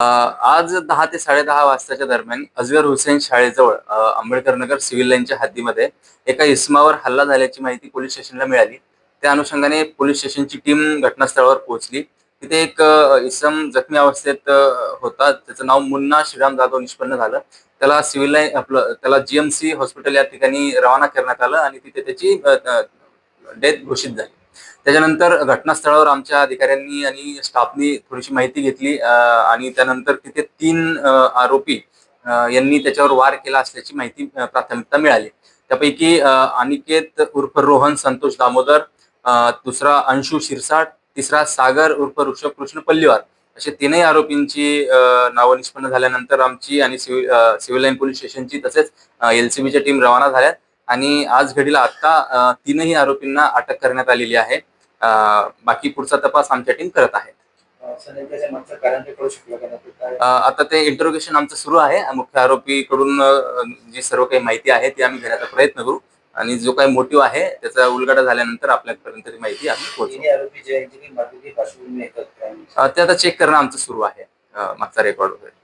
आज 10 ते 10:30 वाजताच्या दरम्यान अजगर हुसेन शाळेजवळ आंबेडकर नगर सिव्हिल लाईनच्या हद्दीमध्ये एका इसमावर हल्ला झाल्याची माहिती पोलीस स्टेशनला मिळाली. त्या अनुषंगाने पोलीस स्टेशनची टीम घटनास्थळावर पोहोचली. तिथे एक इसम जखमी अवस्थेत होता. त्याचं नाव मुन्ना श्रीराम जाधव निष्पन्न झालं. त्याला सिव्हिल लाईन त्याला जीएमसी हॉस्पिटल या ठिकाणी रवाना करण्यात आलं आणि तिथे त्याची डेथ घोषित झाली. त्याच्यानंतर घटनास्थळावर आमच्या अधिकाऱ्यांनी आणि स्टाफनी थोडीशी माहिती घेतली आणि त्यानंतर तिथे 3 आरोपी यांनी त्याच्यावर वार केला असल्याची माहिती प्राथमिकता मिळाली. त्यापैकी अनिकेत उर्फ रोहन संतोष दामोदर, दुसरा अंशू शिरसाट, तिसरा सागर उर्फ ऋषभ कृष्ण पल्लीवार असे 3ही आरोपींची नावं निष्पन्न झाल्यानंतर आमची आणि सिव्हिल लाईन पोलीस स्टेशनची तसेच एलसीबीच्या टीम रवाना झाल्या आणि आज घडीला आता 3ही आरोपींना अटक करण्यात आलेली आहे. बाकी पुढचा तपास आमच्या टीम करत आहेत. आता ते इंटरोगेशन आमचं सुरू आहे. मुख्य आरोपीकडून जी सर्व काही माहिती आहे ती आम्ही घेण्याचा प्रयत्न करू आणि जो काही मोटिव्ह आहे त्याचा उलगडा झाल्यानंतर आपल्यापर्यंत ती माहिती आम्ही पोहोचवू. ते आता चेक करणं आमचं सुरू आहे, मागचा रेकॉर्ड वगैरे.